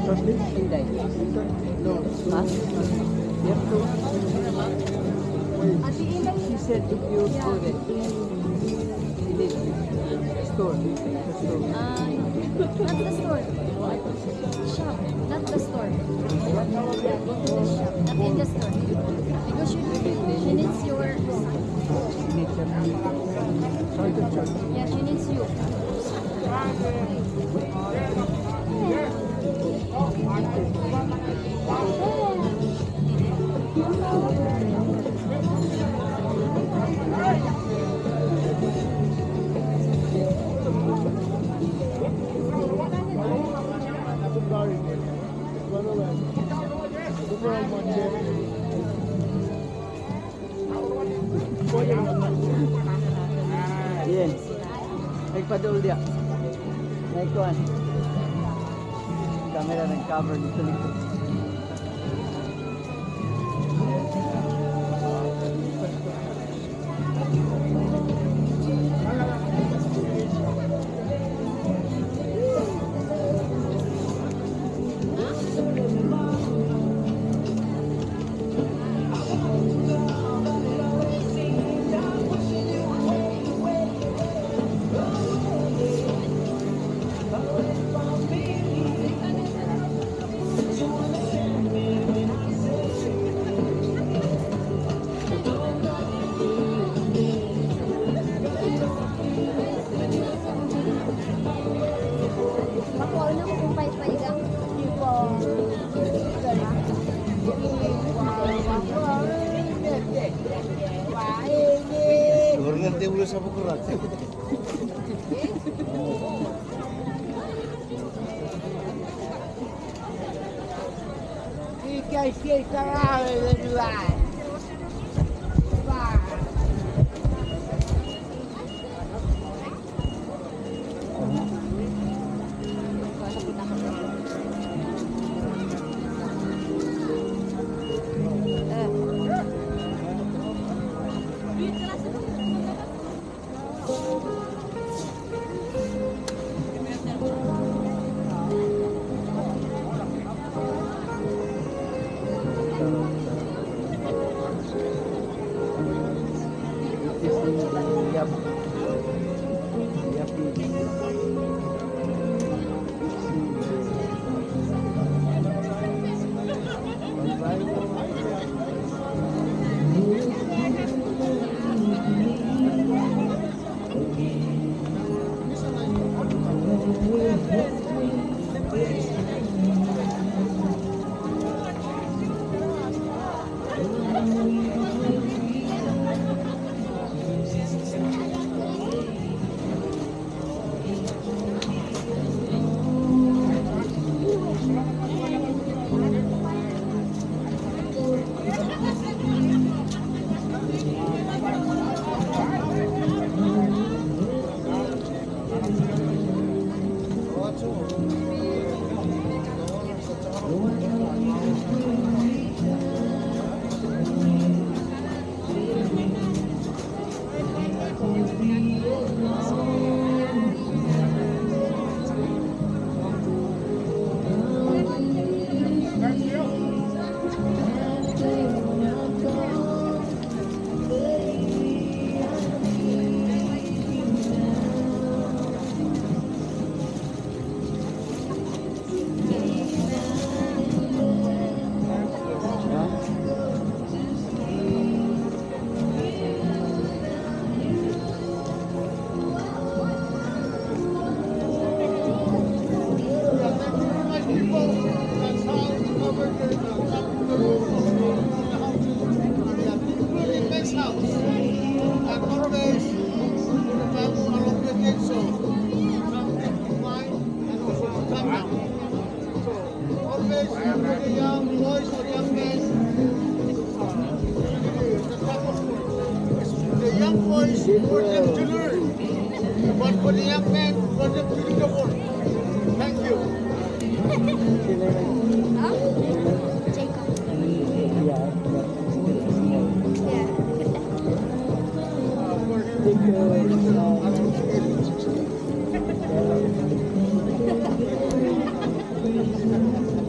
Hindi. No. Huh? You have to. She said if you go there, she did. Store. The store. Not the store. Shop, not the store. Yeah, go to the shop, not in the store. Because she needs your She needs her. Sorry to church. yeah, she needs you. Yan. Nagpadul dia. Naikuan. Camera nag-cover dito likod. Makuha na ko kung pahit-pahigang. Siguro nanti ulo sa bukurat. boys for them to learn. But for the young men, for them to do the work. Thank you. Yeah.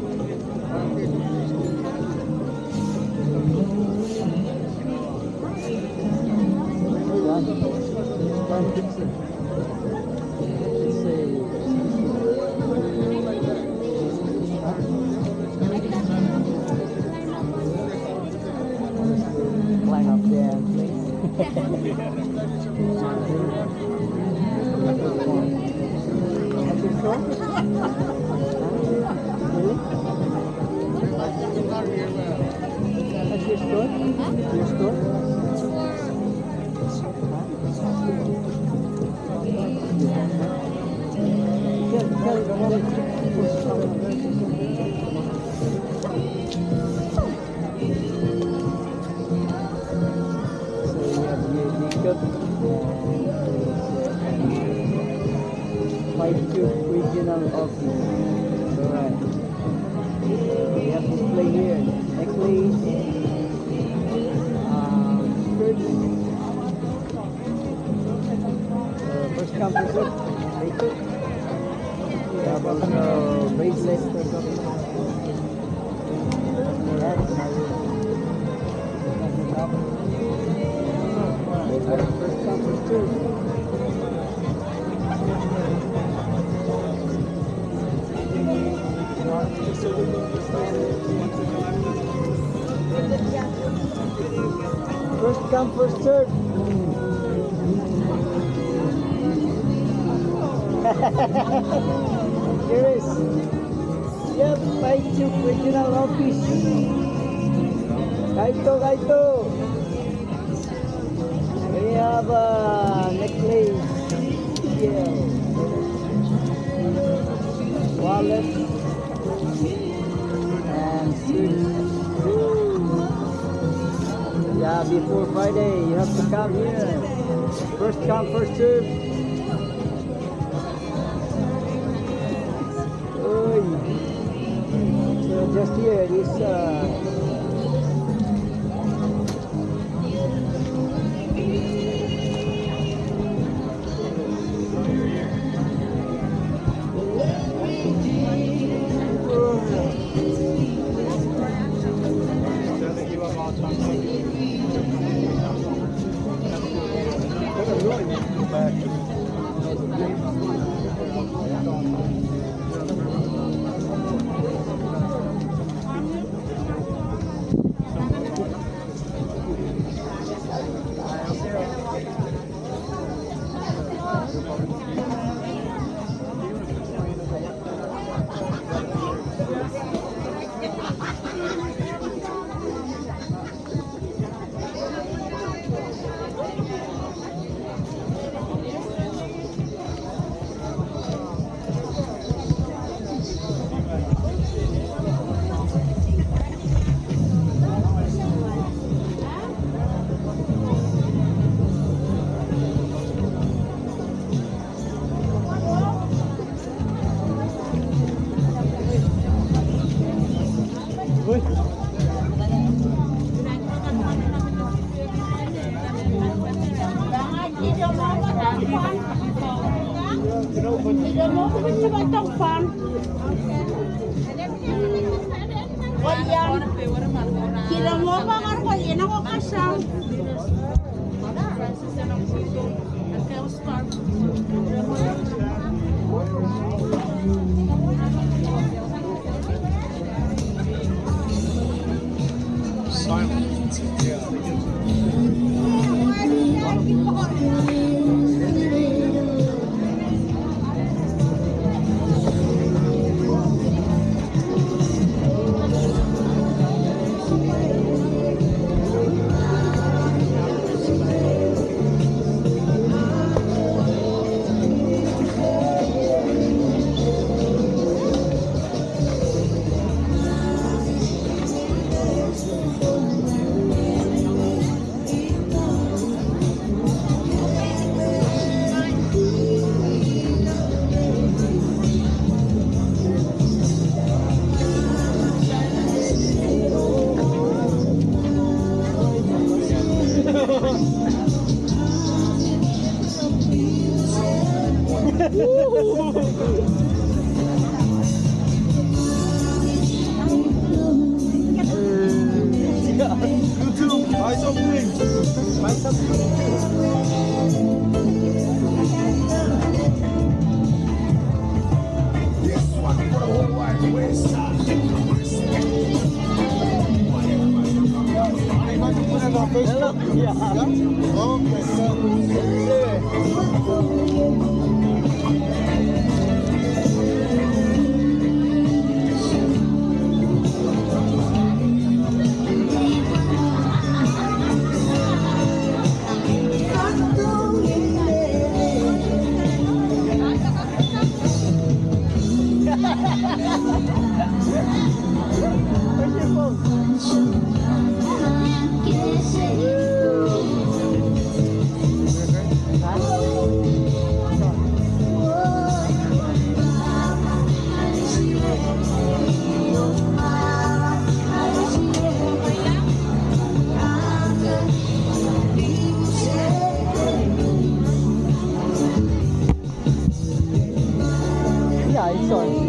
That's your store? Your store? Five Tube Regional Office. Alright. We have display here. Necklace. Skirt. First come, first serve. Bracelet. We have also bracelet. First come, first serve. First come, first serve. Here is. Yep, Five Tube Regional Office. Kaito. We have a necklace. Yeah. Wallet. And suits. Yeah, before Friday, you have to come here. First come, first serve. Oy. So just here, this Kira mo ba kan ko yan ako kasang. YouTube, buy something. Buy something. Facebook? Yeah. Okay, so. Where's your phone? Yeah, it's on.